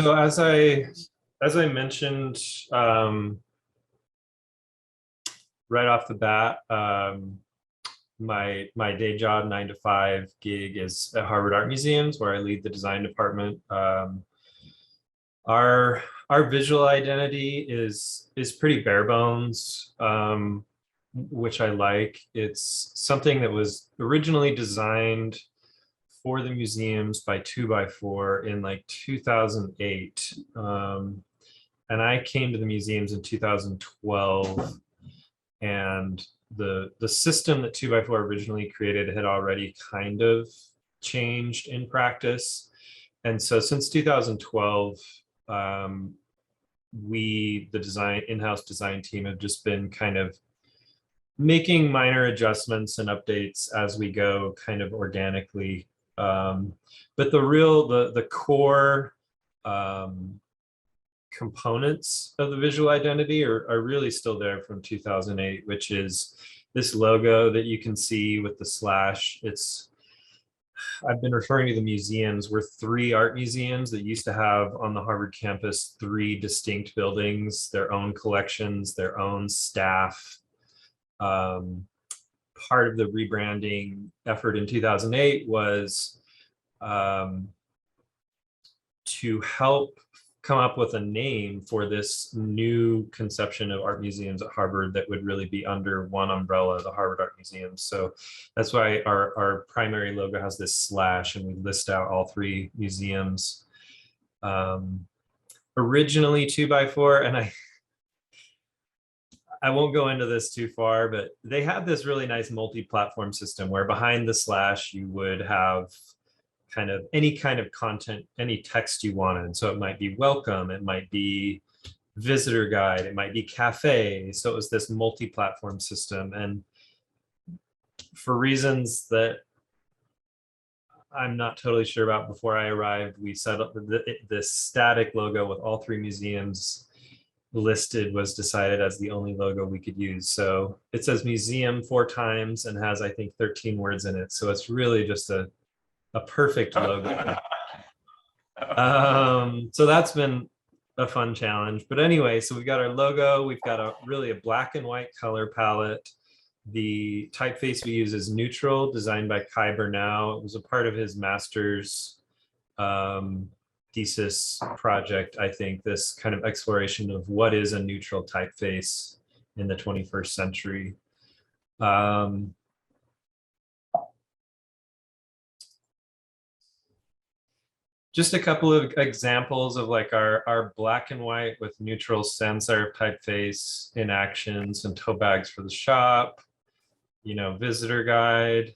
So as I mentioned right off the bat, my day job, 9 to 5 gig, is at Harvard Art Museums, where I lead the design department. Our visual identity is pretty bare bones, which I like. It's something that was originally designed for the museums by 2x4 in like 2008. And I came to the museums in 2012, and the system that 2x4 originally created had already kind of changed in practice. And so since 2012, the in-house design team, have just been kind of making minor adjustments and updates as we go, kind of organically. But the core components of the visual identity are really still there from 2008, which is this logo that you can see with the slash. I've been referring to the museums. We're 3 art museums that used to have on the Harvard campus 3 distinct buildings, their own collections, their own staff. Part of the rebranding effort in 2008 was to help come up with a name for this new conception of art museums at Harvard that would really be under one umbrella, the Harvard Art Museums. So that's why our primary logo has this slash, and we list out all 3 museums. Originally 2x4, and I won't go into this too far, but they had this really nice multi-platform system where behind the slash you would have any kind of content, any text you wanted. So it might be welcome, it might be visitor guide, it might be cafe. So it was this multi-platform system. And for reasons that I'm not totally sure about, before I arrived, we set up this static logo with all 3 museums listed was decided as the only logo we could use. So it says museum 4 times and has, I think, 13 words in it. So it's really just a perfect logo. So that's been a fun challenge. But anyway, so we've got our logo. We've got a black and white color palette. The typeface we use is neutral, designed by Kai Bernau. It was a part of his master's thesis project, I think, this kind of exploration of what is a neutral typeface in the 21st century. Just a couple of examples of like our black and white with neutral sans serif typeface in action, some tote bags for the shop, visitor guide.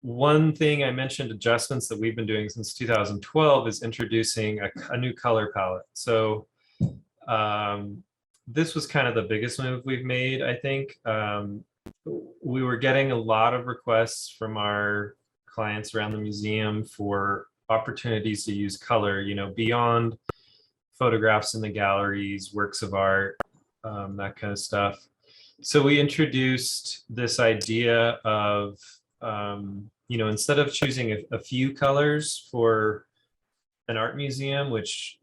One thing I mentioned, adjustments that we've been doing since 2012, is introducing a new color palette. So this was kind of the biggest move we've made, I think. We were getting a lot of requests from our clients around the museum for opportunities to use color, beyond photographs in the galleries, works of art, that kind of stuff. So we introduced this idea of, instead of choosing a few colors for an art museum, which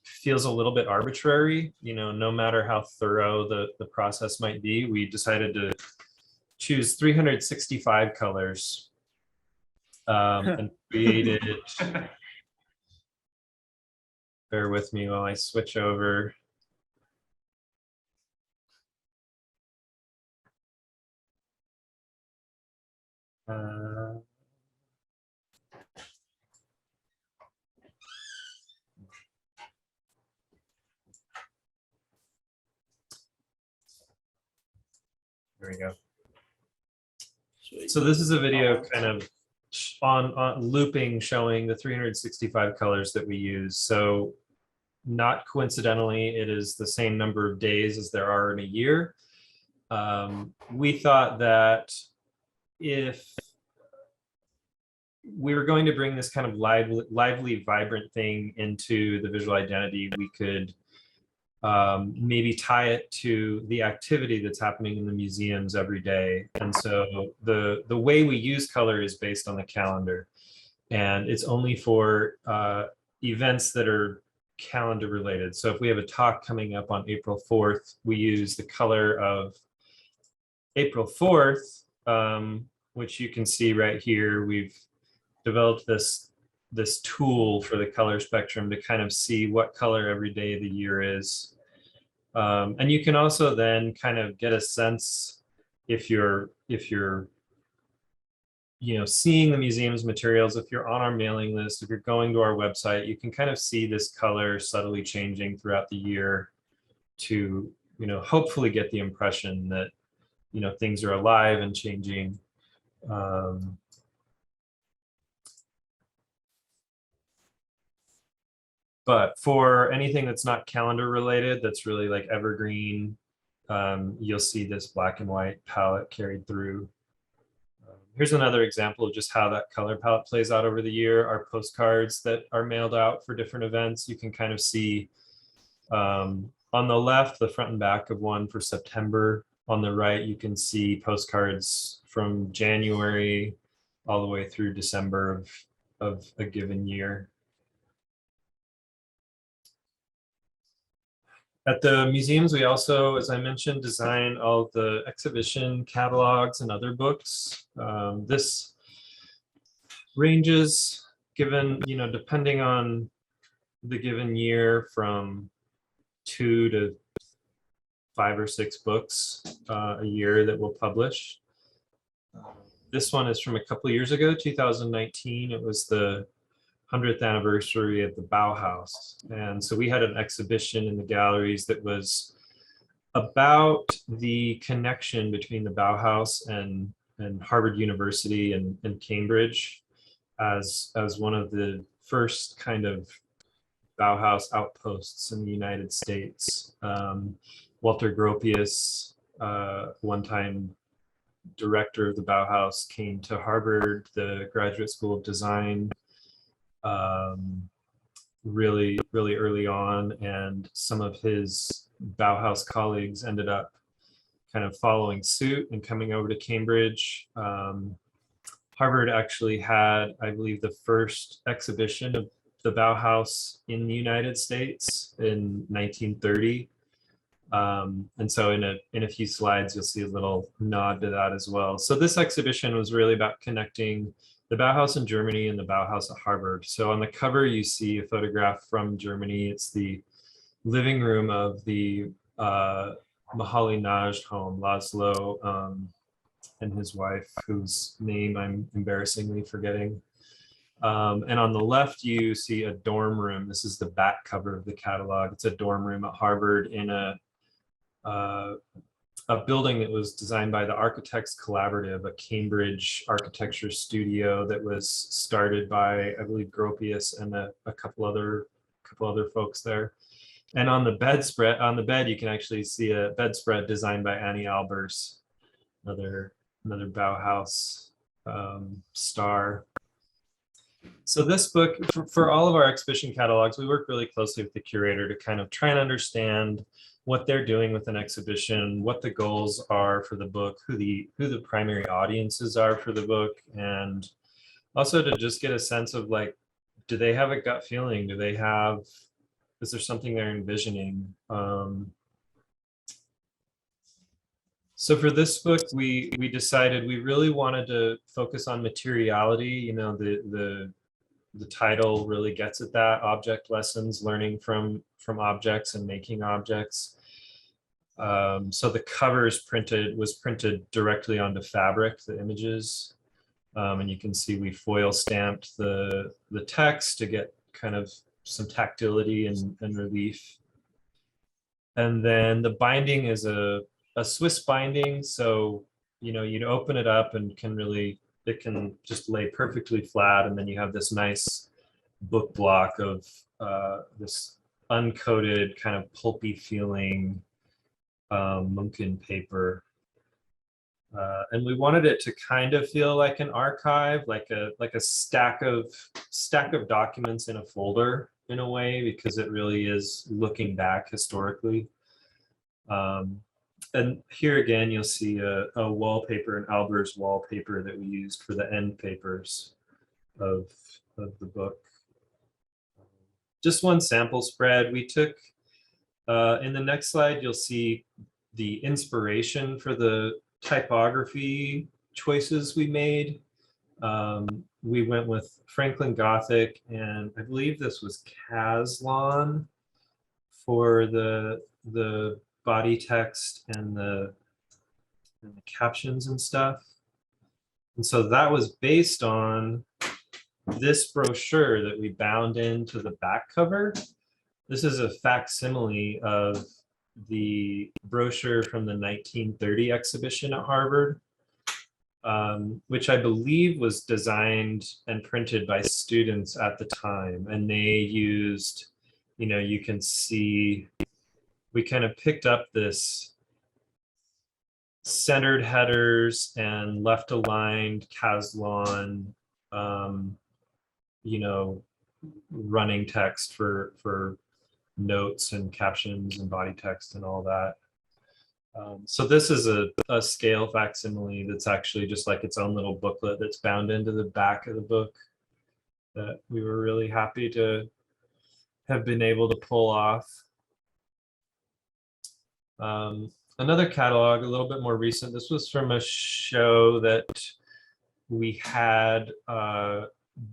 feels a little bit arbitrary, no matter how thorough the process might be, we decided to choose 365 colors. And created, bear with me while I switch over. There we go. So this is a video kind of on looping, showing the 365 colors that we use. So not coincidentally, it is the same number of days as there are in a year. We thought that if we were going to bring this kind of lively, vibrant thing into the visual identity, we could maybe tie it to the activity that's happening in the museums every day. And so the way we use color is based on the calendar. and it's only for events that are calendar related. So if we have a talk coming up on April 4th, we use the color of April 4th, which you can see right here. We've developed this tool for the color spectrum to kind of see what color every day of the year is. And you can also then kind of get a sense if you're seeing the museum's materials, if you're on our mailing list, if you're going to our website, you can kind of see this color subtly changing throughout the year to, hopefully get the impression that, things are alive and changing. But for anything that's not calendar related, that's really like evergreen, you'll see this black and white palette carried through. Here's another example of just how that color palette plays out over the year. Our postcards that are mailed out for different events, you can kind of see on the left, the front and back of one for September. On the right, you can see postcards from January all the way through December of a given year. At the museums, we also, as I mentioned, design all the exhibition catalogs and other books. This ranges, depending on the given year, from 2 to 5 or 6 books a year that we'll publish. This one is from a couple of years ago, 2019. It was the 100th anniversary of the Bauhaus. And so we had an exhibition in the galleries that was about the connection between the Bauhaus and Harvard University and Cambridge as one of the first kind of Bauhaus outposts in the United States. Walter Gropius, one-time director of the Bauhaus, came to Harvard, the Graduate School of Design, really early on, and some of his Bauhaus colleagues ended up kind of following suit and coming over to Cambridge. Harvard actually had, I believe, the first exhibition of the Bauhaus in the United States in 1930. And so in a few slides, you'll see a little nod to that as well. So this exhibition was really about connecting the Bauhaus in Germany and the Bauhaus at Harvard. So on the cover, you see a photograph from Germany. It's the living room of the Mahaly Najd home, Laszlo and his wife, whose name I'm embarrassingly forgetting. And on the left, you see a dorm room. This is the back cover of the catalog. It's a dorm room at Harvard in a building that was designed by the Architects Collaborative, a Cambridge architecture studio that was started by, I believe, Gropius and a couple other folks there. And on the bed, you can actually see a bedspread designed by Annie Albers, another Bauhaus star. So this book, for all of our exhibition catalogs, we work really closely with the curator to kind of try and understand what they're doing with an exhibition, what the goals are for the book, who the primary audiences are for the book, and also to just get a sense of, like, do they have a gut feeling? Is there something they're envisioning? So for this book, we decided we really wanted to focus on materiality. The title really gets at that: object lessons, learning from objects and making objects. So the cover was printed directly onto fabric, the images. And you can see we foil stamped the text to get kind of some tactility and relief. And then the binding is a Swiss binding. So, you'd open it up and it can just lay perfectly flat. And then you have this nice book block of this uncoated, kind of pulpy feeling Munkin paper. And we wanted it to kind of feel like an archive, like a stack of documents in a folder in a way, because it really is looking back historically. And here again, you'll see a wallpaper, an Albers wallpaper that we used for the end papers. of, of the book. Just one sample spread. We took, in the next slide, you'll see the inspiration for the typography choices we made. We went with Franklin Gothic, and I believe this was Caslon for the body text and the captions and stuff. And so that was based on this brochure that we bound into the back cover. This is a facsimile of the brochure from the 1930 exhibition at Harvard, which I believe was designed and printed by students at the time. And they used, you can see, we kind of picked up this centered headers and left aligned Caslon, running text for notes and captions and body text and all that. So this is a scale facsimile that's actually just like its own little booklet that's bound into the back of the book that we were really happy to have been able to pull off. Another catalog, a little bit more recent. This was from a show that we had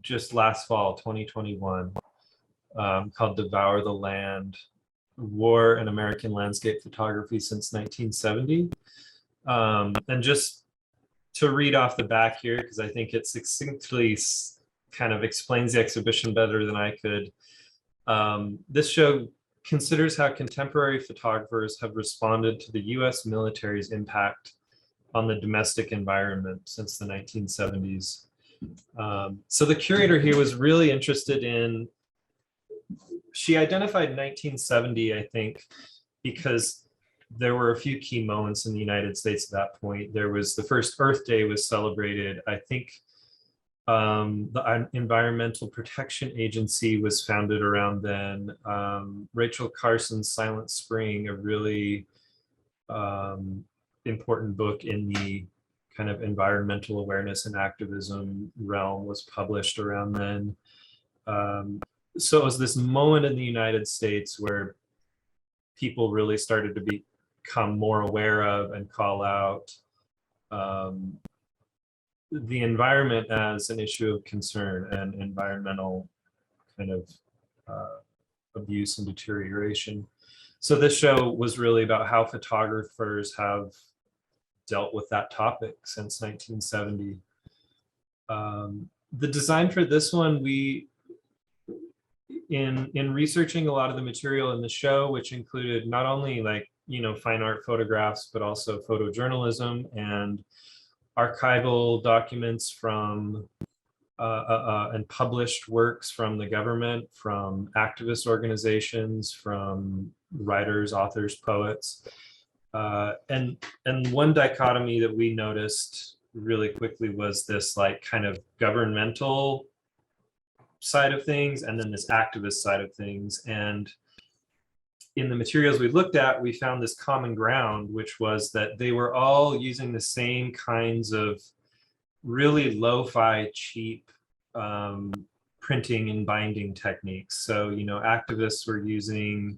just last fall, 2021, called Devour the Land, War and American Landscape Photography since 1970. And just to read off the back here, because I think it succinctly kind of explains the exhibition better than I could. This show considers how contemporary photographers have responded to the US military's impact on the domestic environment since the 1970s. So the curator here was really interested in, she identified 1970, I think, because there were a few key moments in the United States at that point. There was the first Earth Day was celebrated. I think the Environmental Protection Agency was founded around then. Rachel Carson's Silent Spring, a really important book in the kind of environmental awareness and activism realm, was published around then. So it was this moment in the United States where people really started to become more aware of and call out the environment as an issue of concern and environmental kind of abuse and deterioration. So this show was really about how photographers have dealt with that topic since 1970. The design for this one, in researching a lot of the material in the show, which included not only fine art photographs, but also photojournalism and archival documents from and published works from the government, from activist organizations, from writers, authors, poets. And one dichotomy that we noticed really quickly was this kind of governmental side of things and then this activist side of things. And in the materials we looked at, we found this common ground, which was that they were all using the same kinds of really lo-fi, cheap printing and binding techniques. So, activists were using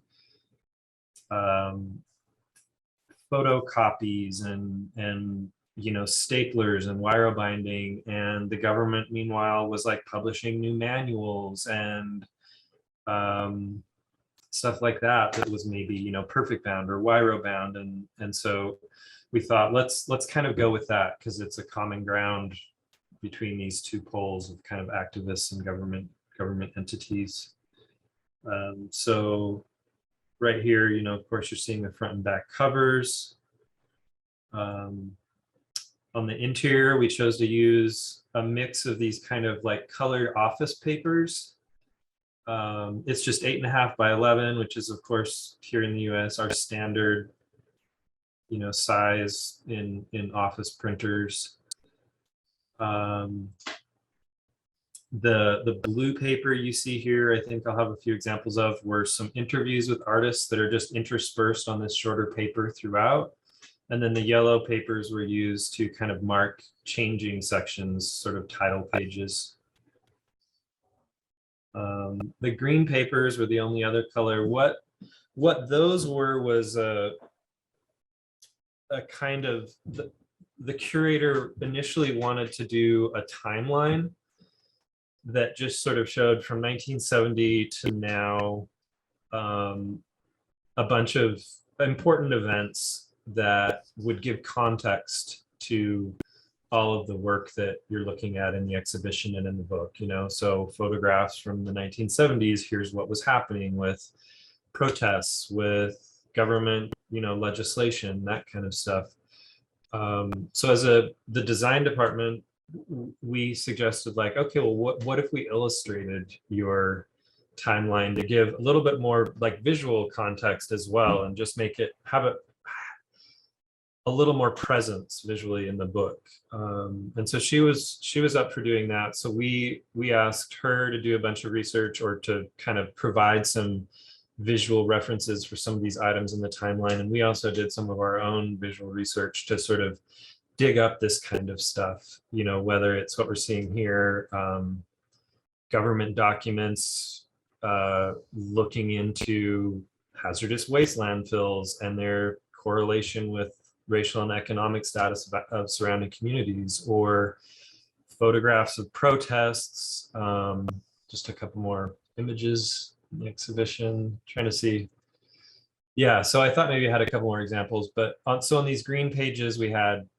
photocopies and staplers and wire binding, and the government meanwhile was publishing new manuals and stuff like that was maybe perfect bound or wiro bound, and so we thought let's kind of go with that because it's a common ground between these two poles of kind of activists and government entities. So right here, of course, you're seeing the front and back covers. On the interior, we chose to use a mix of these kind of colored office papers. It's just 8.5 by 11, which is, of course, here in the US, our standard, size in office printers. The blue paper you see here, I think I'll have a few examples of, were some interviews with artists that are just interspersed on this shorter paper throughout. And then the yellow papers were used to kind of mark changing sections, sort of title pages. The green papers were the only other color. What those were was a kind of the curator initially wanted to do a timeline that just sort of showed from 1970 to now, a bunch of important events that would give context to all of the work that you're looking at in the exhibition and in the book, you know. So photographs from the 1970s, here's what was happening with protests, with government, you know, legislation, that kind of stuff. So as the design department, we suggested like, okay, well, what if we illustrated your timeline to give a little bit more like visual context as well, and just make it have a little more presence visually in the book. And so she was up for doing that. So we asked her to do a bunch of research, or to kind of provide some visual references for some of these items in the timeline. And we also did some of our own visual research to sort of dig up this kind of stuff, you know, whether it's what we're seeing here, government documents looking into hazardous waste landfills and their correlation with racial and economic status of surrounding communities, or photographs of protests. Just a couple more images in the exhibition, trying to see. Yeah, so I thought maybe I had a couple more examples, but so on these green pages, we had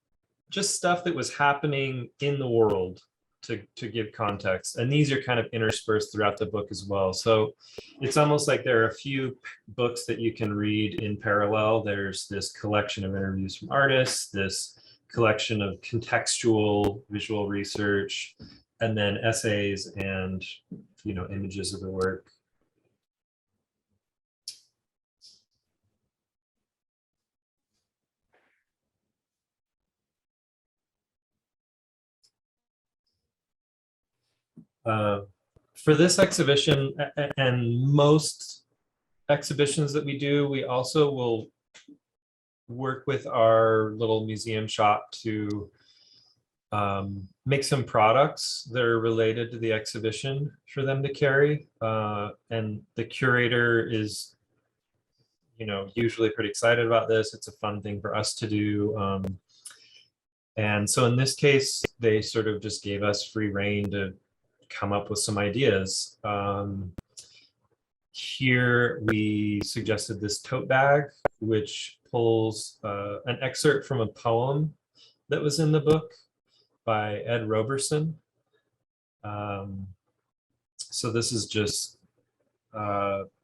just stuff that was happening in the world to give context. And these are kind of interspersed throughout the book as well. So it's almost like there are a few books that you can read in parallel. There's this collection of interviews from artists, this collection of contextual visual research, and then essays and, you know, images of the work. For this exhibition and most exhibitions that we do, we also will work with our little museum shop to make some products that are related to the exhibition for them to carry. And the curator is, you know, usually pretty excited about this. It's a fun thing for us to do. And so in this case, they sort of just gave us free rein to come up with some ideas. Here we suggested this tote bag, which pulls an excerpt from a poem that was in the book by Ed Roberson. So this is just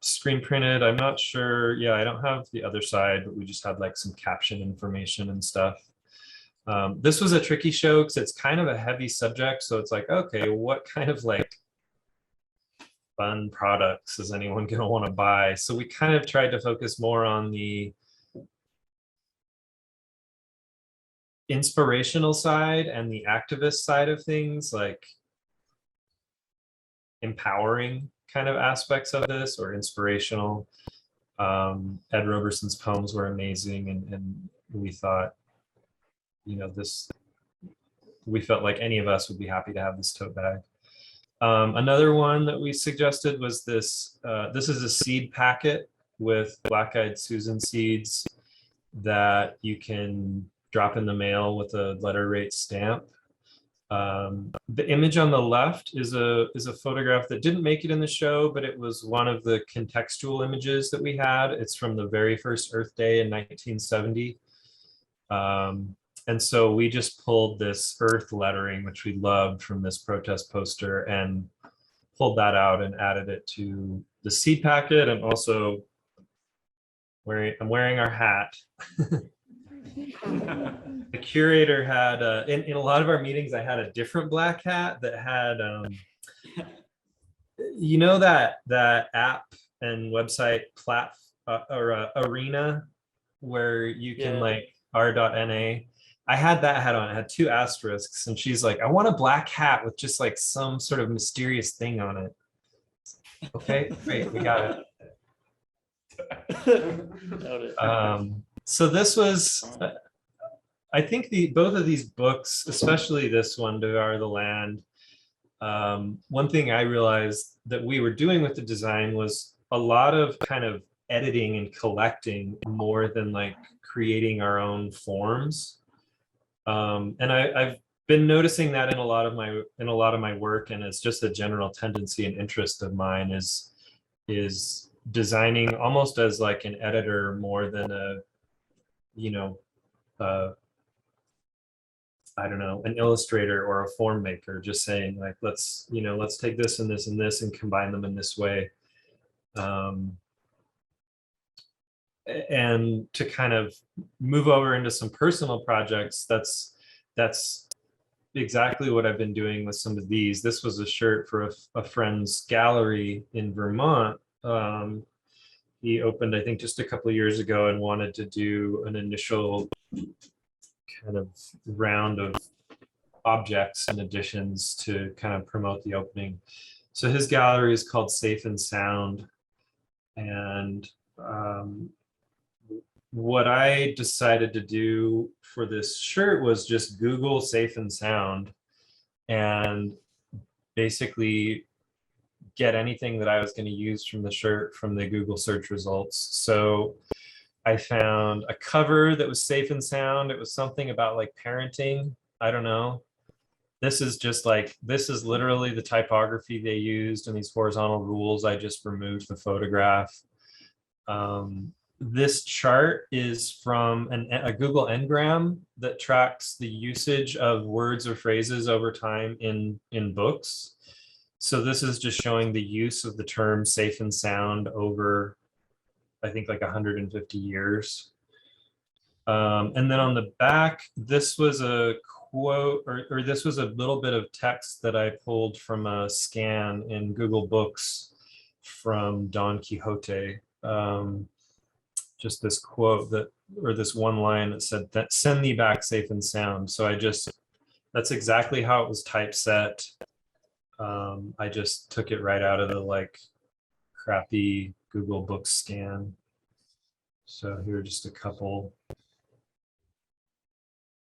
screen printed. I'm not sure. Yeah, I don't have the other side, but we just had like some caption information and stuff. This was a tricky show because it's kind of a heavy subject. So it's like, okay, what kind of like fun products is anyone going to want to buy? So we kind of tried to focus more on the inspirational side and the activist side of things, like empowering kind of aspects of this, or inspirational. Ed Roberson's poems were amazing, and we thought, you know, we felt like any of us would be happy to have this tote bag. Another one that we suggested was this. This is a seed packet with black-eyed Susan seeds that you can drop in the mail with a letter rate stamp. The image on the left is a photograph that didn't make it in the show, but it was one of the contextual images that we had. It's from the very first Earth Day in 1970. And so we just pulled this Earth lettering, which we loved from this protest poster, and pulled that out and added it to the seed packet. And also I'm wearing our hat. The curator had, in a lot of our meetings, I had a different black hat that had, you know, that app and website or arena where you can like r.na. I had that hat on. It had 2 asterisks, and she's like, I want a black hat with just like some sort of mysterious thing on it. Okay, great, we got it. So this was, I think both of these books, especially this one, Devour the Land, one thing I realized that we were doing with the design was a lot of kind of editing and collecting more than like creating our own forms. And I've been noticing that in a lot of my work, and it's just a general tendency and interest of mine is designing almost as like an editor more than a, you know, I don't know, an illustrator or a form maker, just saying like, let's take this and this and this and combine them in this way. Um, and to kind of move over into some personal projects, that's exactly what I've been doing with some of these. This was a shirt for a friend's gallery in Vermont. He opened, I think, just a couple of years ago and wanted to do an initial kind of round of objects and additions to kind of promote the opening. So his gallery is called Safe and Sound. And what I decided to do for this shirt was just Google Safe and Sound and basically get anything that I was going to use from the shirt from the Google search results. So I found a cover that was safe and sound. It was something about like parenting. I don't know. This is just like, this is literally the typography they used and these horizontal rules. I just removed the photograph. This chart is from a Google Ngram that tracks the usage of words or phrases over time in books. So this is just showing the use of the term safe and sound over, I think, like 150 years. And then on the back, this was a quote, or this was a little bit of text that I pulled from a scan in Google Books from Don Quixote. Just this quote that, or this one line that said that send thee back safe and sound. So that's exactly how it was typeset. I just took it right out of the like crappy Google Books scan. So here are just a couple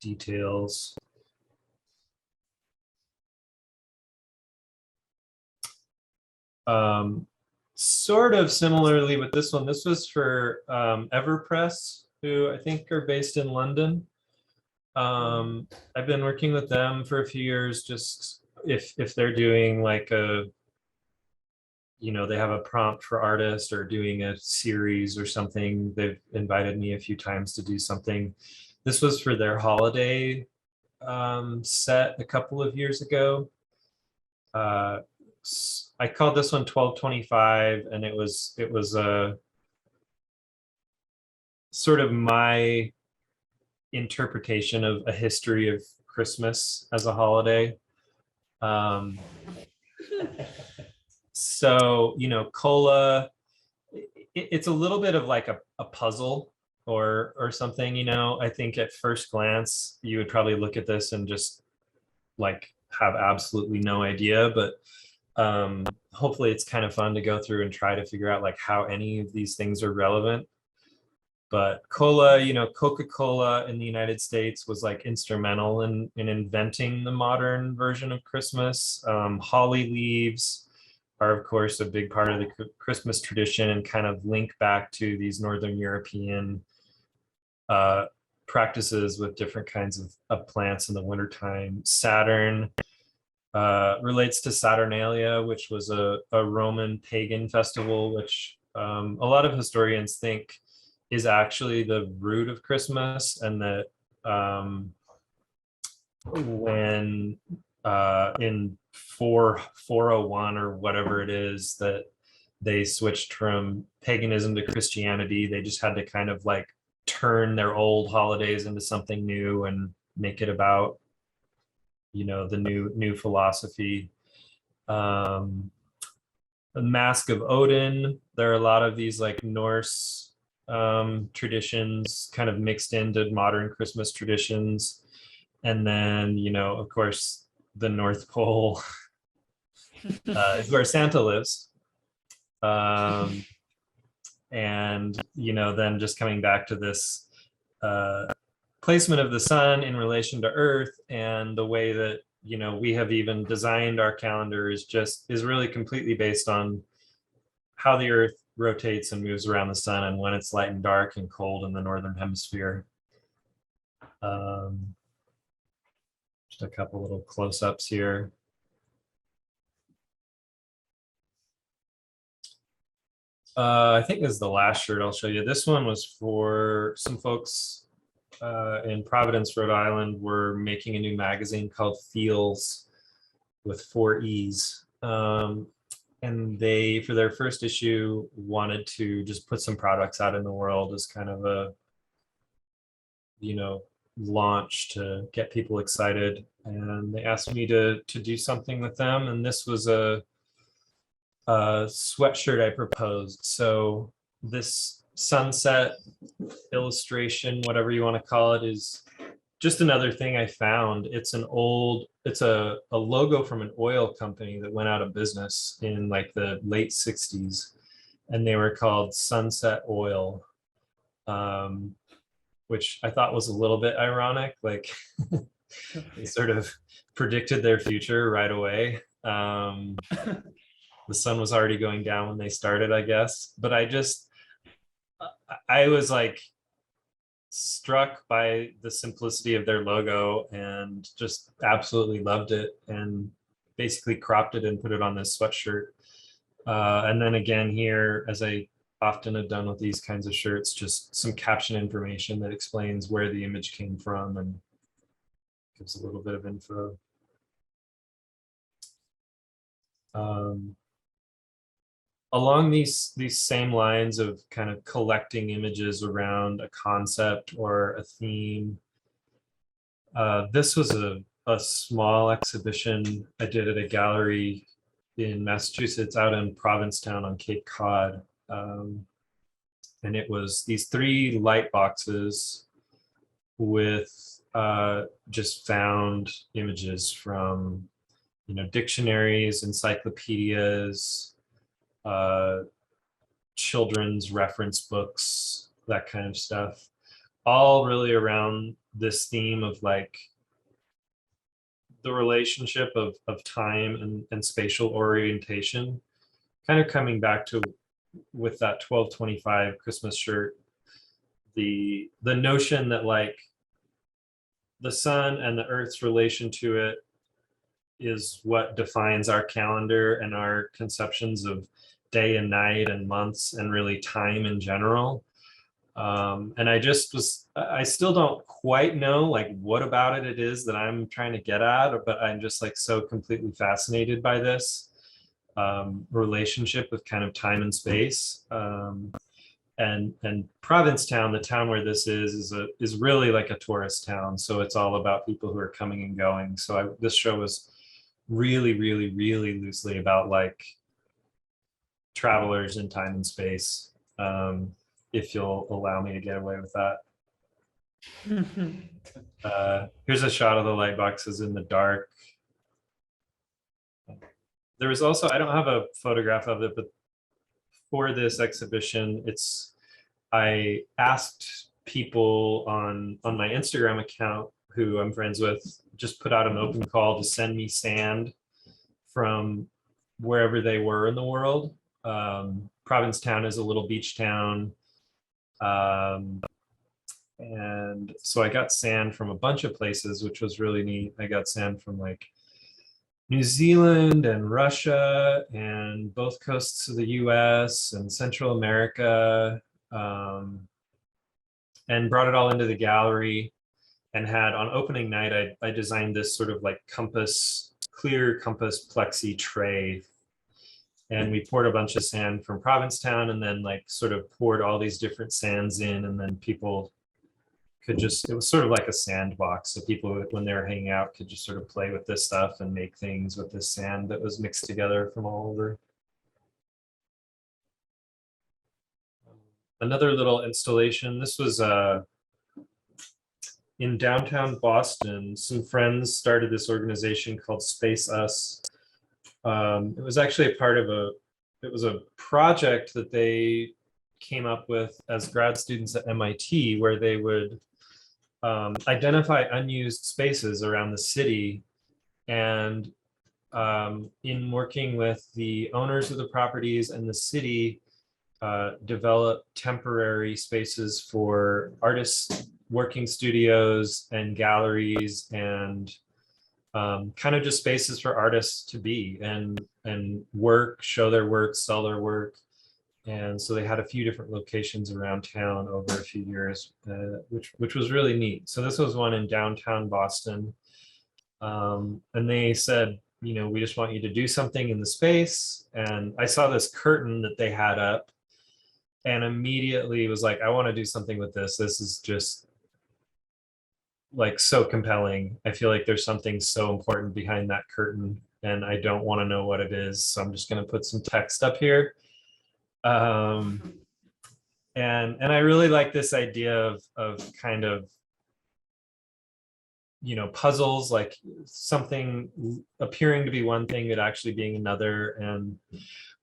details. Sort of similarly with this one, this was for Everpress, who I think are based in London. I've been working with them for a few years, just if they're doing like a, you know, they have a prompt for artists or doing a series or something, they've invited me a few times to do something. This was for their holiday set a couple of years ago. I called this one 1225, and it was a sort of my interpretation of a history of Christmas as a holiday. So, you know, cola, it's a little bit of like a puzzle or something, you know. I think at first glance, you would probably look at this and just like have absolutely no idea, but hopefully it's kind of fun to go through and try to figure out like how any of these things are relevant. But cola, you know, Coca-Cola in the United States was like instrumental in inventing the modern version of Christmas. Holly leaves are, of course, a big part of the Christmas tradition and kind of link back to these Northern European practices with different kinds of plants in the wintertime. Saturn relates to Saturnalia, which was a Roman pagan festival, which a lot of historians think is actually the root of Christmas, and that when in 401 or whatever it is, that they switched from paganism to Christianity, they just had to kind of like turn their old holidays into something new and make it about, you know, the new philosophy. The Mask of Odin, there are a lot of these like Norse traditions kind of mixed into modern Christmas traditions. And then, you know, of course, the North Pole is where Santa lives. And, you know, then just coming back to this placement of the sun in relation to Earth and the way that we have even designed our calendar is really completely based on how the Earth rotates and moves around the sun and when it's light and dark and cold in the northern hemisphere. Just a couple little close-ups here. I think this is the last shirt I'll show you. This one was for some folks in Providence, Rhode Island. Were making a new magazine called Feels with 4 E's. And they, for their first issue, wanted to just put some products out in the world as kind of a, launch to get people excited. And they asked me to do something with them. And this was a sweatshirt I proposed. So this sunset illustration, whatever you want to call it, is just another thing I found. It's a logo from an oil company that went out of business in like the late 60s, and they were called Sunset Oil, which I thought was a little bit ironic. Like they sort of predicted their future right away. The sun was already going down when they started, I guess. But I was like struck by the simplicity of their logo and just absolutely loved it, and basically cropped it and put it on this sweatshirt. And then again here, as I often have done with these kinds of shirts, just some caption information that explains where the image came from and gives a little bit of info. Along these same lines of kind of collecting images around a concept or a theme, this was a small exhibition I did at a gallery in Massachusetts, out in Provincetown on Cape Cod. And it was these 3 light boxes with just found images from, dictionaries, encyclopedias, children's reference books, that kind of stuff, all really around this theme of like the relationship of time and spatial orientation, kind of coming back to with that 1225 Christmas shirt, the notion that like the sun and the earth's relation to it is what defines our calendar and our conceptions of day and night and months and really time in general. And I still don't quite know like what about it is that I'm trying to get at, but I'm just like so completely fascinated by this relationship with kind of time and space. And Provincetown, the town where this is really like a tourist town. So it's all about people who are coming and going. So this show was really, really, really loosely about like travelers in time and space, if you'll allow me to get away with that. Here's a shot of the light boxes in the dark. There was also, I don't have a photograph of it, but for this exhibition, I asked people on my Instagram account who I'm friends with, just put out an open call to send me sand from wherever they were in the world. Provincetown is a little beach town. And so I got sand from a bunch of places, which was really neat. I got sand from like New Zealand and Russia and both coasts of the US and Central America, and brought it all into the gallery, and had on opening night, I designed this sort of like clear compass plexi tray. And we poured a bunch of sand from Provincetown and then like sort of poured all these different sands in, and then people it was sort of like a sandbox. So people, when they were hanging out, could just sort of play with this stuff and make things with this sand that was mixed together from all over. Another little installation. This was in downtown Boston. Some friends started this organization called Space Us. It was actually it was a project that they came up with as grad students at MIT, where they would identify unused spaces around the city And in working with the owners of the properties and the city, develop temporary spaces for artists, working studios and galleries, and kind of just spaces for artists to be and work, show their work, sell their work. And so they had a few different locations around town over a few years, which was really neat. So this was one in downtown Boston. And they said, you know, we just want you to do something in the space. And I saw this curtain that they had up and immediately was like, I want to do something with this. This is just like so compelling. I feel like there's something so important behind that curtain and I don't want to know what it is. So I'm just going to put some text up here. And I really like this idea of kind of, you know, puzzles, like something appearing to be one thing but actually being another. And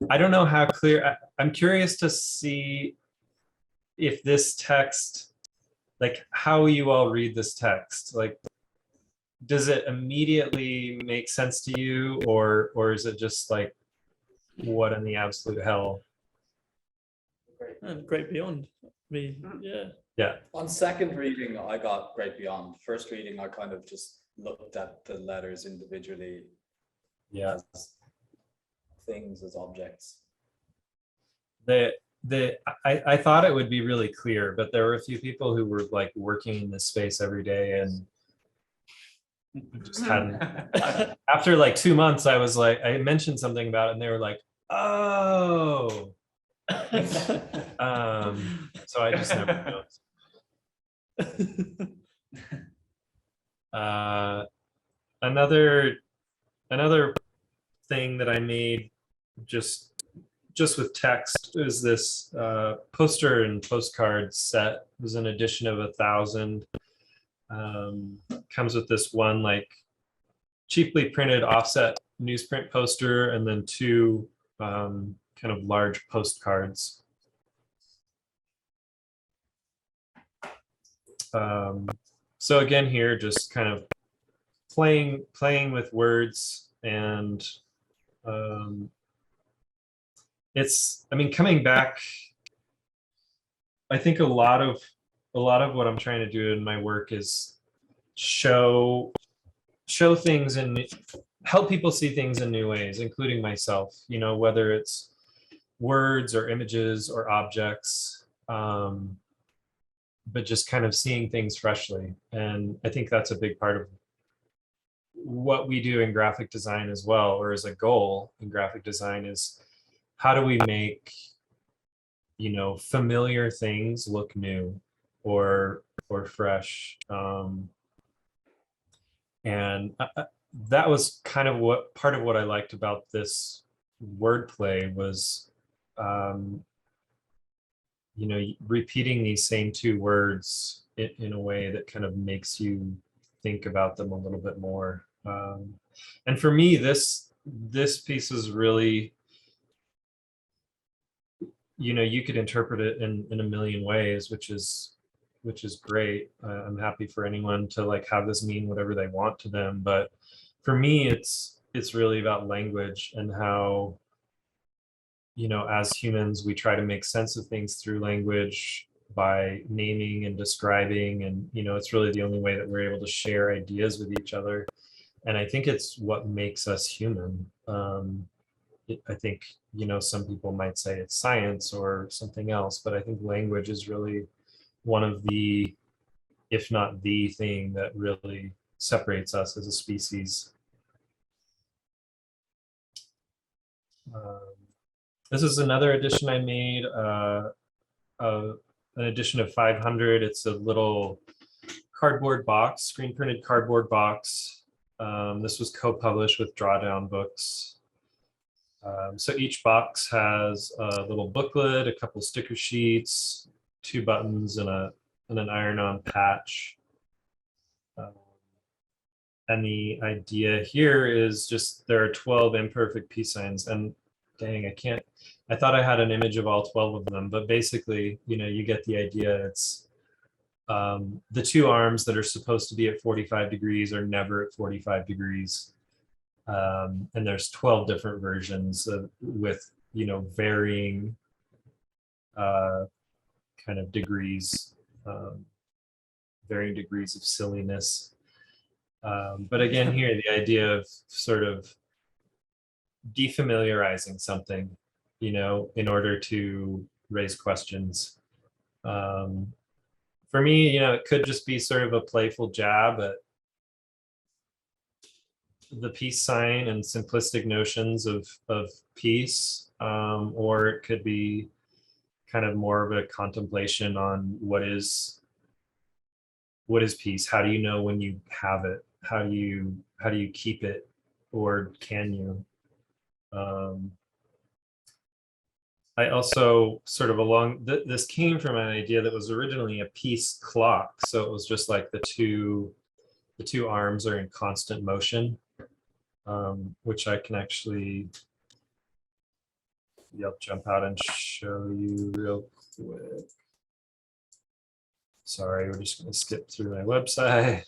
I don't know how clear, I'm curious to see if this text, like how you all read this text, like does it immediately make sense to you, or is it just like, what in the absolute hell? Great beyond me. Yeah. On second reading, I got Great Beyond. First reading, I kind of just looked at the letters individually. Yeah. As things, as objects. I thought it would be really clear, but there were a few people who were like working in this space every day and just hadn't. After like 2 months, I was like, I mentioned something about it and they were like, oh. So I just never noticed. Another thing that I made just with text is this poster and postcard set. It was an edition of 1,000. Comes with this one like cheaply printed offset newsprint poster and then 2 kind of large postcards. So again here, just kind of playing with words, and it's, I mean, coming back, I think a lot of what I'm trying to do in my work is show things and help people see things in new ways, including myself, you know, whether it's words or images or objects, but just kind of seeing things freshly. And I think that's a big part of what we do in graphic design as well, or as a goal in graphic design, is how do we make, you know, familiar things look new or fresh. And that was kind of what part of what I liked about this wordplay was, you know, repeating these same 2 words in a way that kind of makes you think about them a little bit more. And for me, this piece is really, you know, you could interpret it in a million ways, which is great. I'm happy for anyone to like have this mean whatever they want to them. But for me, it's really about language and how, you know, as humans, we try to make sense of things through language by naming and describing. And, you know, it's really the only way that we're able to share ideas with each other. And I think it's what makes us human. I think, you know, some people might say it's science or something else, but I think language is really one of the, if not the thing that really separates us as a species. This is another edition I made, an edition of 500. It's a little cardboard box, screen printed cardboard box. This was co-published with Drawdown Books. So each box has a little booklet, a couple sticker sheets, 2 buttons, and an iron-on patch. And the idea here is just there are 12 imperfect peace signs, and dang, I thought I had an image of all 12 of them, but basically, you know, you get the idea. It's the 2 arms that are supposed to be at 45 degrees are never at 45 degrees. And there's 12 different versions with, varying kind of degrees, um, varying degrees of silliness. But again, here, the idea of sort of defamiliarizing something, in order to raise questions. Um, for me, it could just be sort of a playful jab at the peace sign and simplistic notions of peace, or it could be kind of more of a contemplation on what is peace. How do you know when you have it? How do you keep it, or can you? I also sort of this came from an idea that was originally a peace clock, so it was just like the two arms are in constant motion, which I can actually jump out and show you real quick. Sorry, we're just going to skip through my website.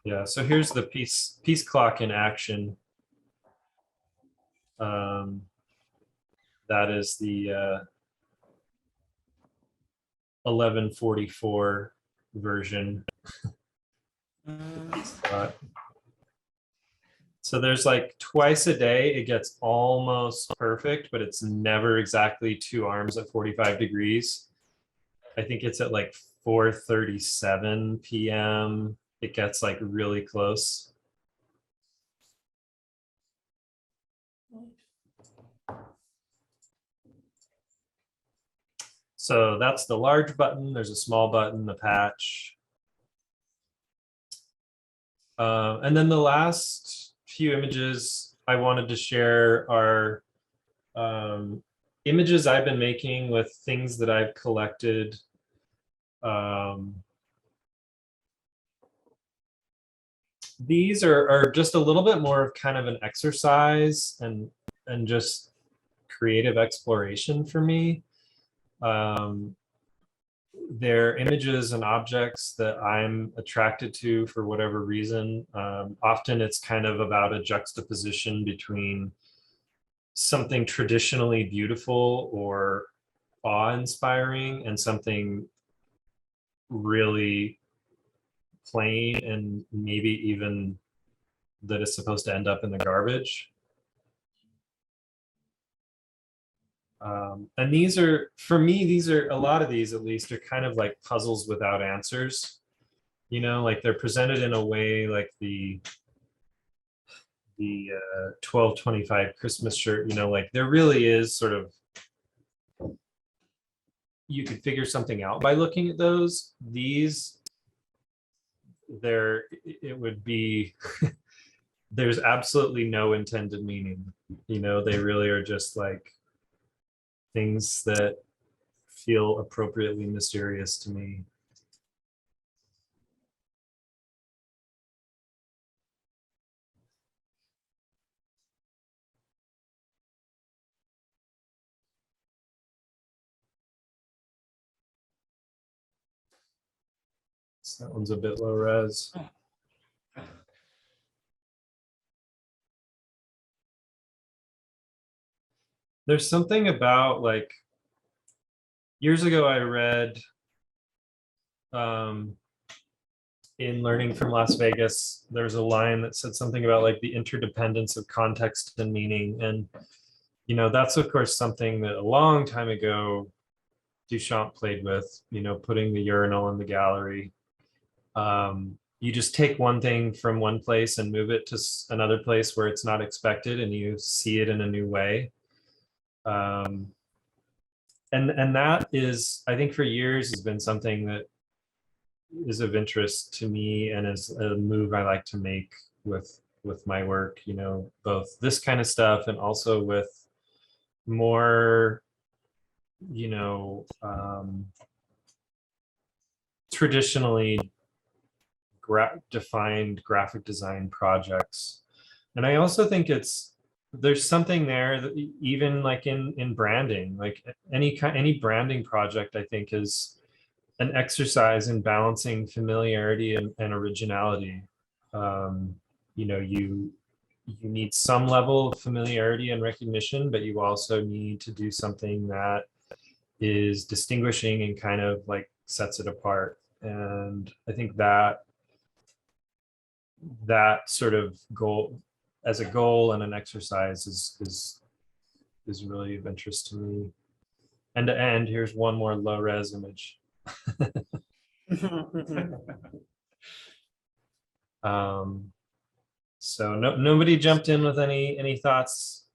Yeah, so here's the peace clock in action. That is the 1144 version. So there's like twice a day, it gets almost perfect, but it's never exactly two arms at 45 degrees. I think it's at like 4:37 p.m. It gets like really close. So that's the large button. There's a small button, the patch. And then the last few images I wanted to share are images I've been making with things that I've collected. These are just a little bit more of kind of an exercise and just creative exploration for me. They're images and objects that I'm attracted to for whatever reason. Often it's kind of about a juxtaposition between something traditionally beautiful or awe-inspiring and something really plain and maybe even that is supposed to end up in the garbage. And these are, for me, a lot of these at least are kind of like puzzles without answers. Like they're presented in a way like the 1225 Christmas shirt, like there really is sort of, you could figure something out by looking at those. It would be, there's absolutely no intended meaning. They really are just like things that feel appropriately mysterious to me. So that one's a bit low res. There's something about like years ago I read in Learning from Las Vegas, there's a line that said something about like the interdependence of context and meaning. And, that's of course something that a long time ago Duchamp played with, putting the urinal in the gallery. You just take one thing from one place and move it to another place where it's not expected and you see it in a new way. And that is, I think for years has been something that is of interest to me and is a move I like to make with my work, both this kind of stuff and also with more, traditionally defined graphic design projects. And I also think it's there's something there that even like in branding, like any branding project, I think is an exercise in balancing familiarity and originality. Um, you know, you need some level of familiarity and recognition, but you also need to do something that is distinguishing and kind of like sets it apart. And I think that that sort of goal as a goal and an exercise is really of interest to me. And to end, here's one more low res image. So nobody jumped in with any thoughts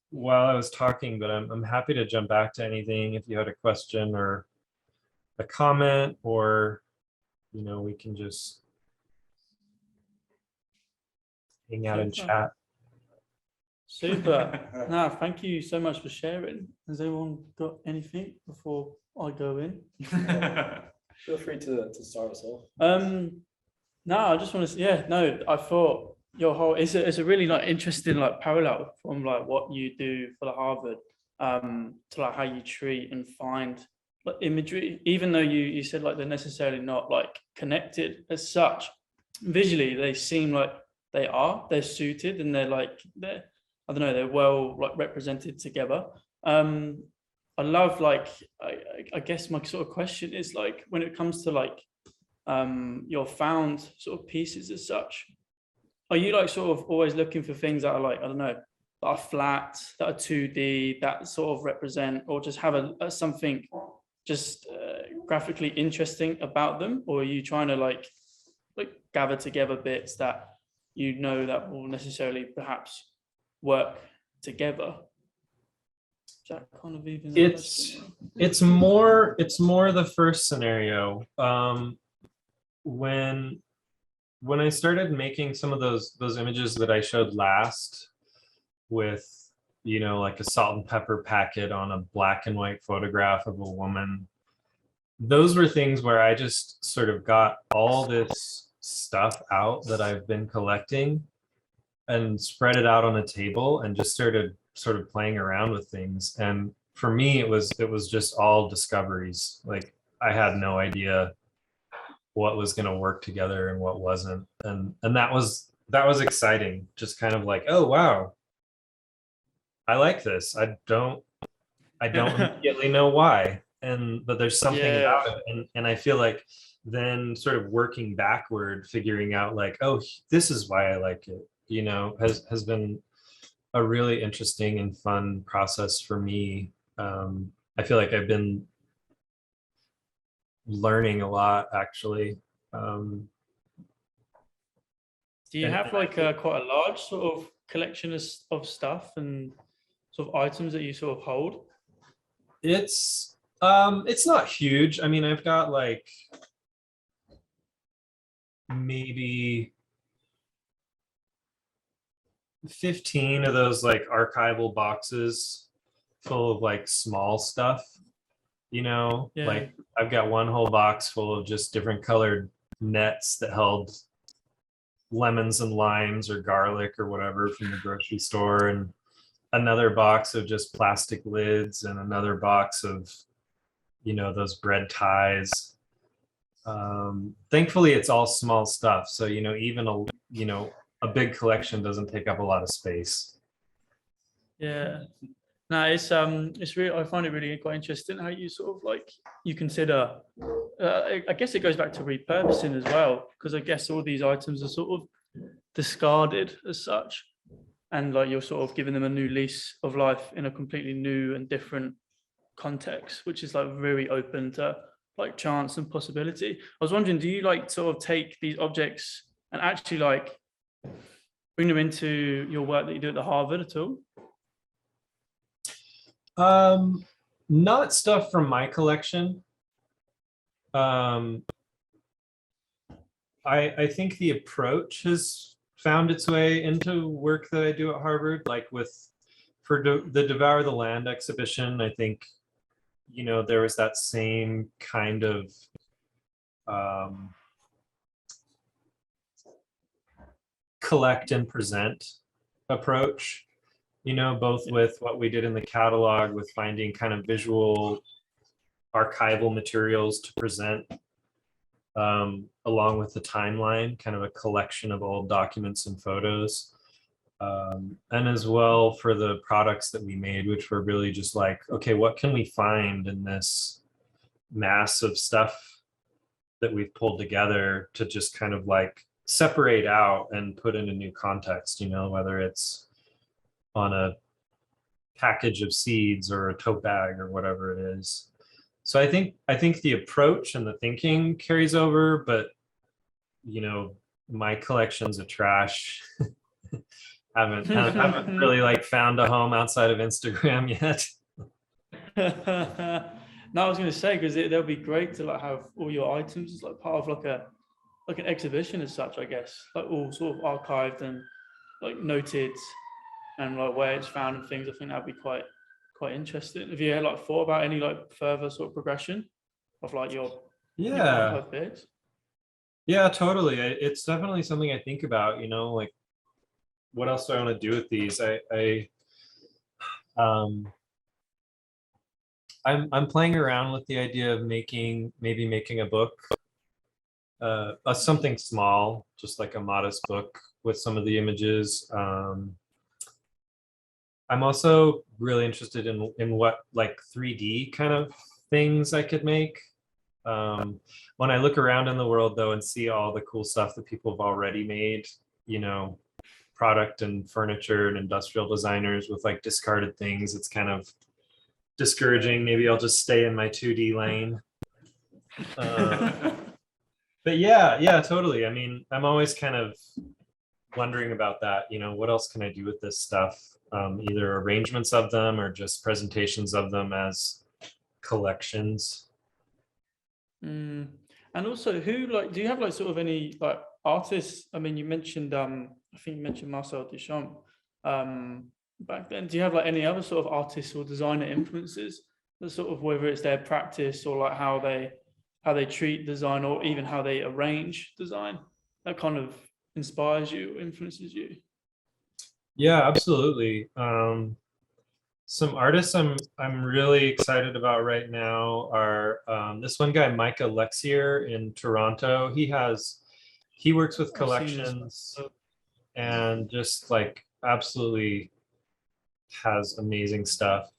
while I was talking, but I'm happy to jump back to anything if you had a question or a comment, or you know, we can just hang out and Super. chat. Super. No, thank you so much for sharing. Has anyone got anything before I go in? Feel free to start us off. No, I just want to say, yeah, no, I thought your whole it's a really like interesting like parallel from like what you do for the Harvard to like how you treat and find like imagery, even though you said like they're necessarily not like connected as such. Visually, they seem like they're suited and they're I don't know, they're well like represented together. I love like I guess my sort of question is like when it comes to like your found sort of pieces as such, are you like sort of always looking for things that are like, I don't know, that are flat, that are 2D, that sort of represent or just have a something just graphically interesting about them, or are you trying to like gather together bits that you know that will necessarily perhaps work together? Is that kind of even the question? It's more the first scenario. When I started making some of those images that I showed last with, you know, like a salt and pepper packet on a black and white photograph of a woman, those were things where I just sort of got all this stuff out that I've been collecting and spread it out on a table and just started sort of playing around with things. And for me, it was just all discoveries. Like I had no idea what was going to work together and what wasn't. And that was exciting. Just kind of like, oh, wow, I like this. I don't immediately know why. But there's something Yeah. about it. And I feel like then sort of working backward, figuring out like, oh, this is why I like it, you know, has been a really interesting and fun process for me. I feel like I've been learning a lot actually. Do you And have like quite a large sort of collection of stuff and sort of items that you sort of hold? it's not huge. I mean, I've got like maybe 15 of those like archival boxes full of like small stuff, you know. Yeah. Like I've got one whole box full of just different colored nets that held lemons and limes or garlic or whatever from the grocery store, and another box of just plastic lids, and another box of, you know, those bread ties. Thankfully it's all small stuff, so you know, even a big collection doesn't take up a lot of space. Yeah. No, it's really, I find it really quite interesting how you sort of like you consider I guess it goes back to repurposing as well, because I guess all these items are sort of discarded as such, and like you're sort of giving them a new lease of life in a completely new and different context, which is like very open to like chance and possibility. I was wondering, do you like sort of take these objects and actually like bring them into your work that you do at the Harvard at all? Not stuff from my collection. I think the approach has found its way into work that I do at Harvard, like for the Devour the Land exhibition. I think, you know, there was that same kind of collect and present approach. you know, both with what we did in the catalog with finding kind of visual archival materials to present, along with the timeline, kind of a collection of old documents and photos. And as well for the products that we made, which were really just like, okay, what can we find in this mass of stuff that we've pulled together to just kind of like separate out and put in a new context, you know, whether it's on a package of seeds or a tote bag or whatever it is. So I think the approach and the thinking carries over, but you know, my collections of trash haven't really like found a home outside of Instagram yet. No, I was going to say, because they'll be great to like have all your items as like part of like an exhibition as such, I guess, like all sort of archived and like noted and like where it's found and things. I think that'd be quite interesting. Have you like thought about any like further sort of progression of like your Yeah, archive bits? yeah, totally. It's definitely something I think about, you know, like what else do I want to do with these? Um, I'm playing around with the idea of maybe making a book, something small, just like a modest book with some of the images. I'm also really interested in what like 3D kind of things I could make. When I look around in the world though and see all the cool stuff that people have already made, you know, product and furniture and industrial designers with like discarded things, it's kind of discouraging. Maybe I'll just stay in my 2D lane. But yeah, totally. I mean, I'm always kind of wondering about that. You know, what else can I do with this stuff? Either arrangements of them or just presentations of them as collections. Mm. And also, who like do you have like sort of any like artists? I mean, you mentioned I think you mentioned Marcel Duchamp back then. Do you have like any other sort of artists or designer influences? The sort of whether it's their practice or like how they treat design or even how they arrange design that kind of inspires you, influences you. Yeah, absolutely. Some artists I'm really excited about right now are this one guy, Micah Lexier in Toronto. He works with I've seen this. collections and just like absolutely has amazing stuff.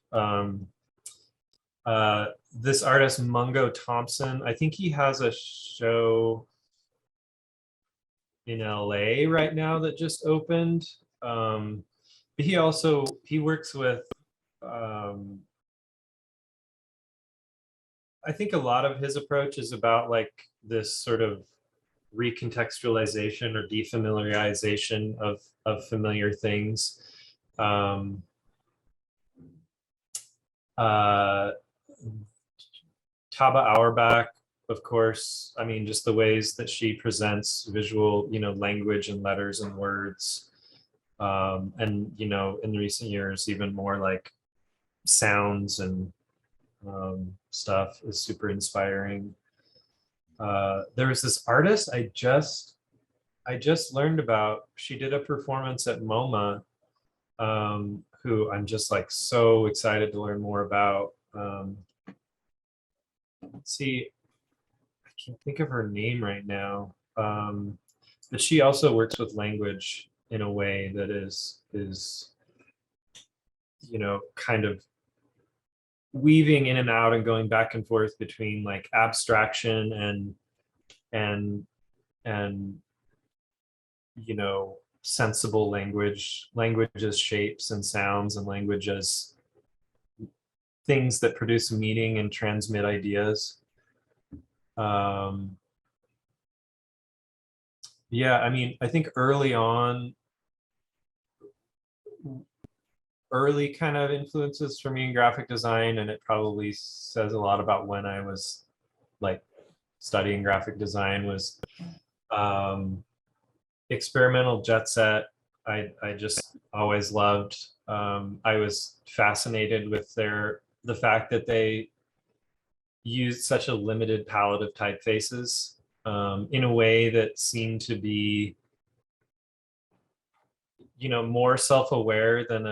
This artist, Mungo Thompson, I think he has a show in LA right now that just opened. But he works with I think a lot of his approach is about like this sort of recontextualization or defamiliarization of familiar things. Um, uh, Taba Auerbach, of course. I mean, just the ways that she presents visual, you know, language and letters and words. And, you know, in recent years, even more like sounds and stuff is super inspiring. There was this artist I just learned about. She did a performance at MoMA, who I'm just like so excited to learn more about. Let's see, I can't think of her name right now, but she also works with language in a way that is you know kind of weaving in and out and going back and forth between like abstraction and and you know sensible language as shapes and sounds, and language as things that produce meaning and transmit ideas. um yeah, I mean, I think early kind of influences for me in graphic design, and it probably says a lot about when I was like studying graphic design, was um experimental jet set. I just always loved. I was fascinated with the fact that they used such a limited palette of typefaces, in a way that seemed to be, you know, more self-aware than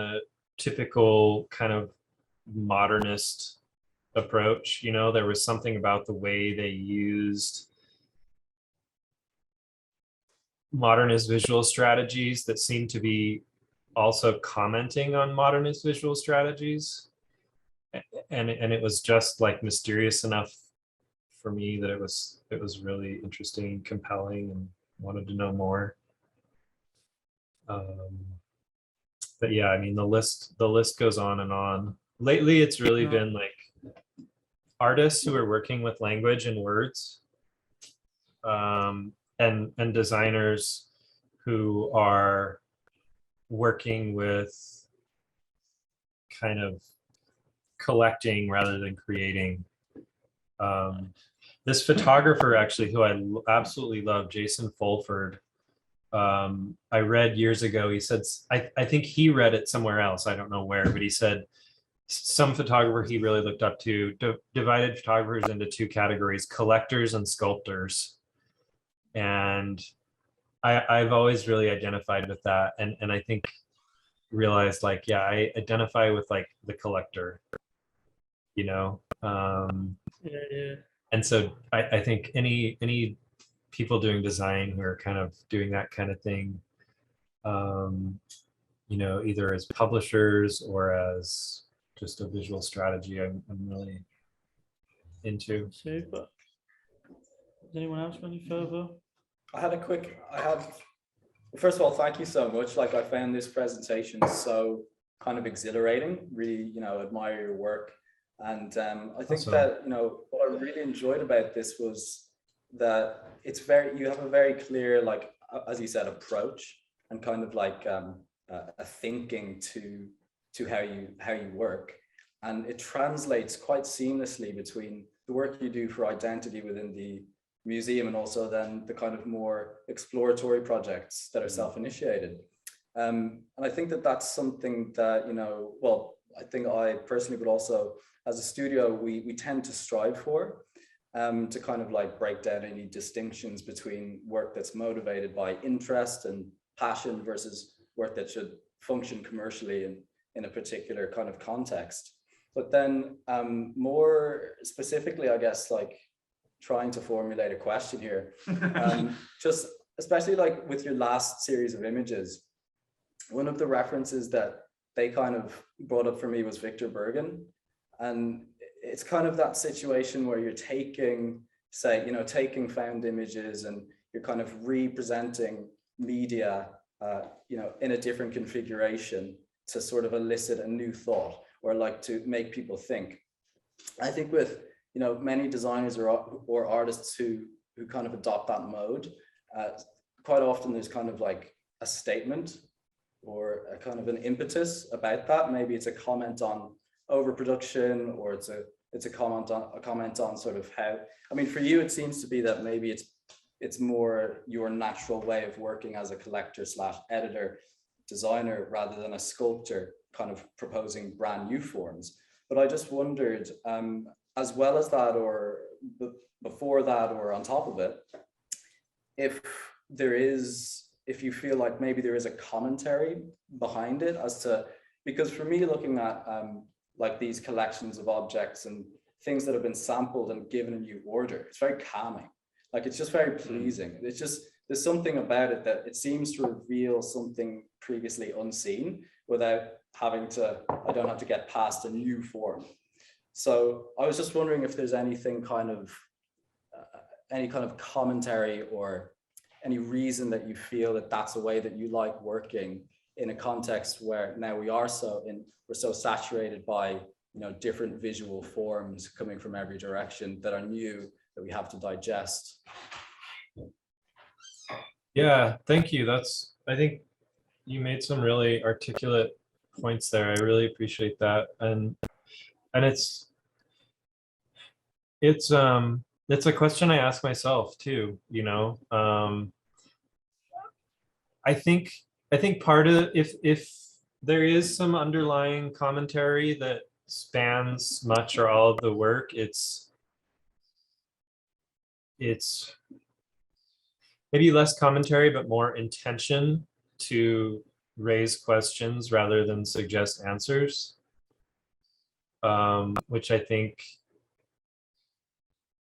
typical kind of modernist approach. You know, there was something about the way they used modernist visual strategies that seemed to be also commenting on modernist visual strategies. And it was just like mysterious enough for me that it was really interesting, compelling, and wanted to know more. But yeah, I mean, the list goes on and on. Lately, it's really been like artists who are working with language and words, and designers who are working with kind of collecting rather than creating. This photographer, actually, who I absolutely love, Jason Fulford, I read years ago, he said, I think he read it somewhere else, I don't know where, but he said some photographer he really looked up to divided photographers into two categories: collectors and sculptors. And I've always really identified with that, and I think realized, like, yeah, I identify with like the collector, you know. Yeah. And so I think any people doing design who are kind of doing that kind of thing, you know, either as publishers or as just a visual strategy, I'm really into. Super. Does anyone else go any further? First of all, thank you so much. Like, I found this presentation so kind of exhilarating, really, you know, admire your work. And I think that, you know, what I really enjoyed about this was that you have a very clear, like, as you said, approach, and kind of like a thinking to how you work. And it translates quite seamlessly between the work you do for identity within the museum and also then the kind of more exploratory projects that are self-initiated. And I think that that's something that, you know, well, I think I personally, but also as a studio, we tend to strive for, to kind of like break down any distinctions between work that's motivated by interest and passion versus work that should function commercially in a particular kind of context. But then more specifically, I guess, like, trying to formulate a question here, just especially like with your last series of images, one of the references that they kind of brought up for me was Victor Bergen. And it's kind of that situation where you're taking, say, you know, taking found images and you're kind of representing media, you know, in a different configuration to sort of elicit a new thought, or like to make people think. I think with, you know, many designers or artists who kind of adopt that mode, quite often there's kind of like a statement or a kind of an impetus about that. Maybe it's a comment on overproduction, or it's a comment on sort of how, I mean, for you, it seems to be that maybe it's more your natural way of working as a collector / editor designer rather than a sculptor kind of proposing brand new forms. But I just wondered, as well as that, or before that, or on top of it, if you feel like maybe there is a commentary behind it as to, because for me, looking at like these collections of objects and things that have been sampled and given a new order, it's very calming. Like, it's just very pleasing. It's just, there's something about it that it seems to reveal something previously unseen without I don't have to get past a new form. So I was just wondering if there's anything kind of, any kind of commentary or any reason that you feel that that's a way that you like working in a context where now we're so saturated by, you know, different visual forms coming from every direction that are new, that we have to digest. Yeah, thank you. I think you made some really articulate points there. I really appreciate that. And it's a question I ask myself too, you know. I think part of, if there is some underlying commentary that spans much or all of the work, it's maybe less commentary but more intention to raise questions rather than suggest answers, which I think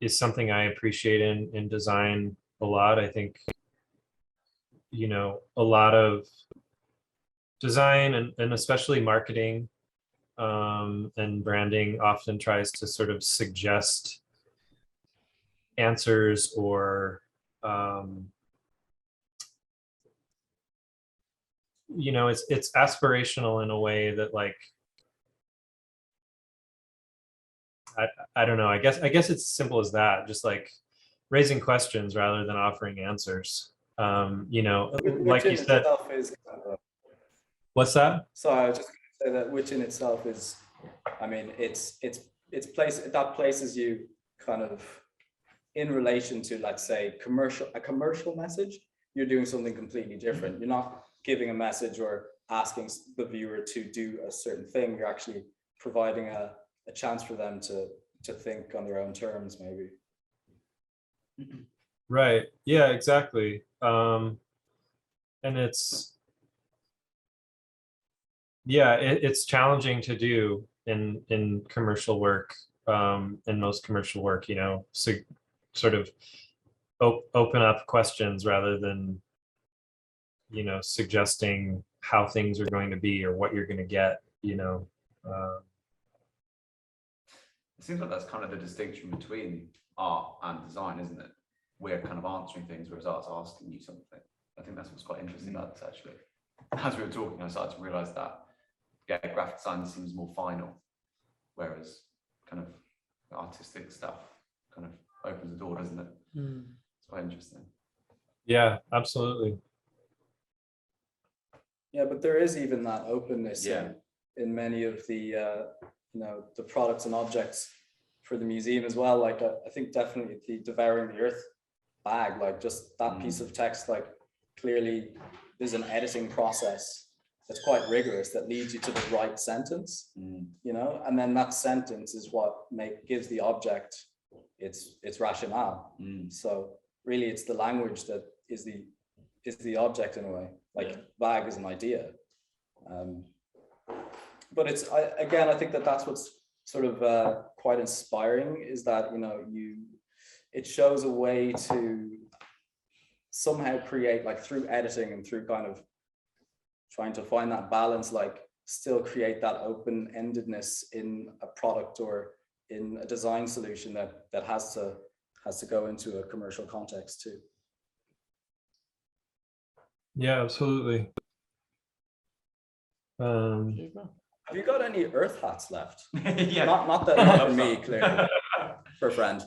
is something I appreciate in design a lot. I think, you know, a lot of design and especially marketing and branding often tries to sort of suggest answers or you know, it's aspirational in a way that, like, I don't know, I guess it's as simple as that, just like raising questions rather than offering answers. You know, like Which in you said, itself is kind of what's that? sorry, I was just going to say that, which in itself is, I mean, it's that places you kind of in relation to, let's say, a commercial message. You're doing something completely different. You're not giving a message or asking the viewer to do a certain thing. You're actually providing a chance for them to think on their own terms, maybe. Right. Yeah, exactly. And it's, yeah, it's challenging to do in commercial work, in most commercial work, you know, so sort of open up questions rather than, you know, suggesting how things are going to be or what you're going to get, you know. It seems like that's kind of the distinction between art and design, isn't it? We're kind of answering things, whereas art's asking you something. I think that's what's quite interesting about this, actually. As we were talking, I started to realize that, yeah, graphic design seems more final, whereas kind of the artistic stuff kind of opens the door, doesn't it? It's quite interesting. Yeah, absolutely. Yeah, but there is even that openness Yeah. in many of the you know, the products and objects for the museum as well. Like I think definitely the Devouring the Earth bag, like just that piece of text, like clearly there's an editing process that's quite rigorous that leads you to the right sentence, you know, and then that sentence is what gives the object its rationale. So really it's the language that is the object in a way. Like bag is an idea. But it's, again, I think that's what's sort of quite inspiring, is that, you know, it shows a way to somehow create, like through editing and through kind of trying to find that balance, like still create that open-endedness in a product or in a design solution that has to go into a commercial context too. Yeah, absolutely. Have you got any Earth hats left? Yeah. Not that for me, clearly. For a friend.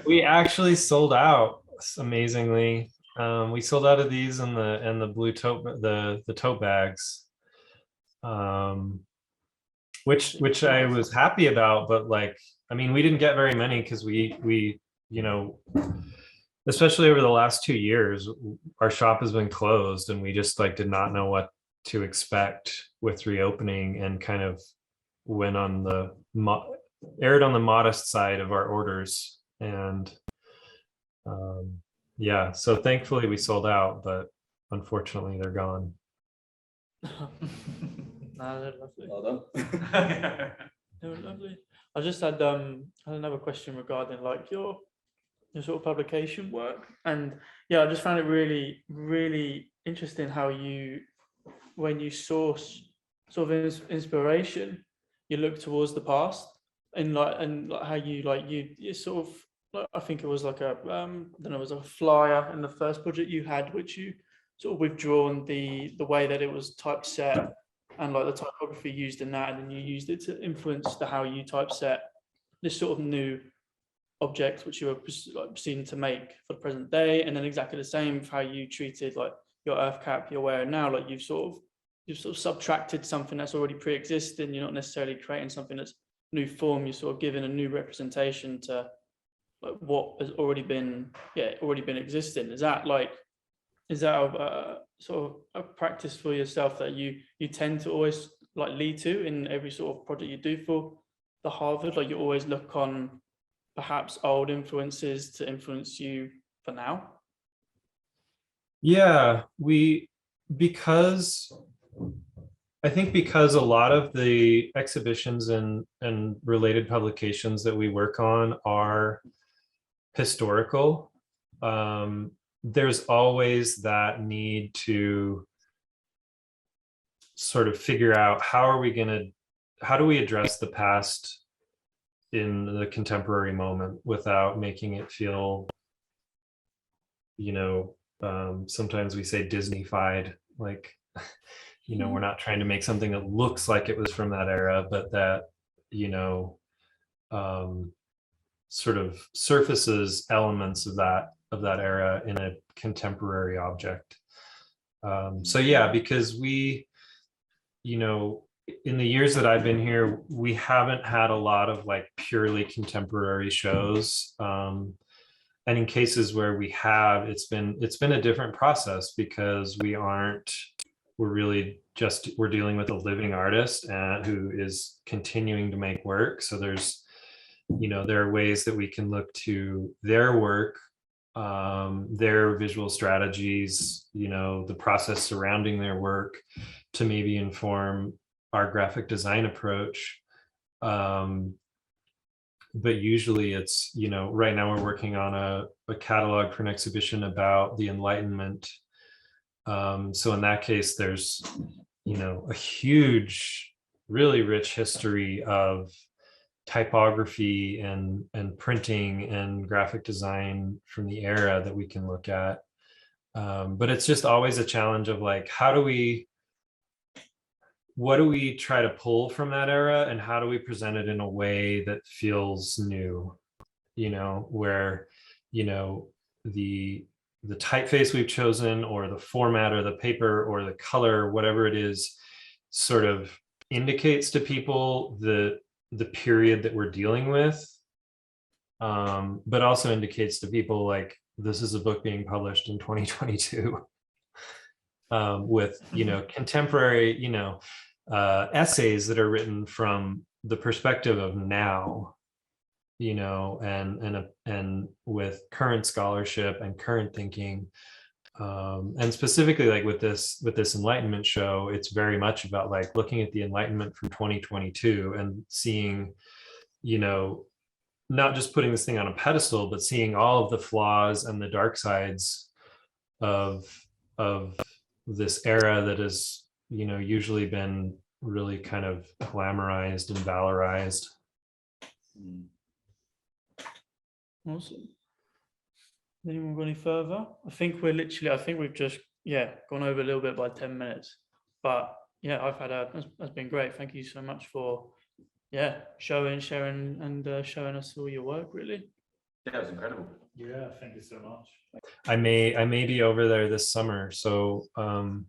we actually sold out, amazingly. We sold out of these and the blue tote, the tote bags, which I was happy about, but like, I mean, we didn't get very many because we you know, especially over the last 2 years, our shop has been closed and we just like did not know what to expect with reopening, and kind of went on the erred on the modest side of our orders. And yeah, so thankfully we sold out, but unfortunately they're gone. No, they're lovely. Well done. They were lovely. I just had another question regarding like your sort of publication work, and yeah, I just found it really interesting how you, when you source sort of inspiration, you look towards the past, and like how you sort of, like, I think it was like a I don't know, it was a flyer in the first project you had, which you sort of withdrawn the way that it was typeset and like the typography used in that, and then you used it to influence how you typeset this sort of new object which you were proceeding to make for the present day. And then exactly the same for how you treated like your earth cap you're wearing now. Like you've sort of subtracted something that's already pre-existing. You're not necessarily creating something that's new form. You're sort of giving a new representation to like what has already been existing. Is that a sort of a practice for yourself that you tend to always like lead to in every sort of project you do for the Harvard? Like you always look on perhaps old influences to influence you for now? Yeah, because I think because a lot of the exhibitions and related publications that we work on are historical, there's always that need to sort of figure out how do we address the past in the contemporary moment without making it feel, sometimes we say Disney-fied, like, we're not trying to make something that looks like it was from that era, but that, sort of surfaces elements of that era in a contemporary object. So yeah, because we, in the years that I've been here, we haven't had a lot of like purely contemporary shows. And in cases where we have, it's been a different process because we're dealing with a living artist who is continuing to make work. So there are ways that we can look to their work, their visual strategies, the process surrounding their work to maybe inform our graphic design approach. But usually it's, right now we're working on a catalog for an exhibition about the Enlightenment. So in that case, there's, a huge, really rich history of typography and printing and graphic design from the era that we can look at. But it's just always a challenge of like, what do we try to pull from that era and how do we present it in a way that feels new, where, the typeface we've chosen or the format or the paper or the color, whatever it is, sort of indicates to people the period that we're dealing with, but also indicates to people like this is a book being published in 2022 with contemporary essays that are written from the perspective of now, and with current scholarship and current thinking, and specifically like with this Enlightenment show, it's very much about like looking at the Enlightenment from 2022 and seeing, not just putting this thing on a pedestal, but seeing all of the flaws and the dark sides of this era that has, usually been really kind of glamorized and valorized. Awesome. Anyone got any further? I think we've just gone over a little bit by 10 minutes, but that's been great. Thank you so much for sharing and showing us all your work, really. Yeah, it was incredible. Yeah, thank you so much. I may be over there this summer, so brilliant.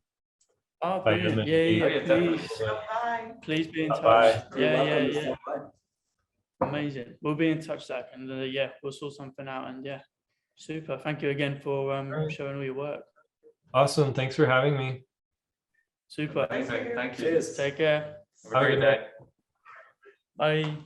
Please be in touch. Bye. Yeah. Amazing. We'll be in touch, Zach, and we'll sort something out. And super. Thank you again for showing all your work. Awesome. Thanks for having me. Super. Amazing. Thank you. Cheers. Take care. Have a good day. Bye.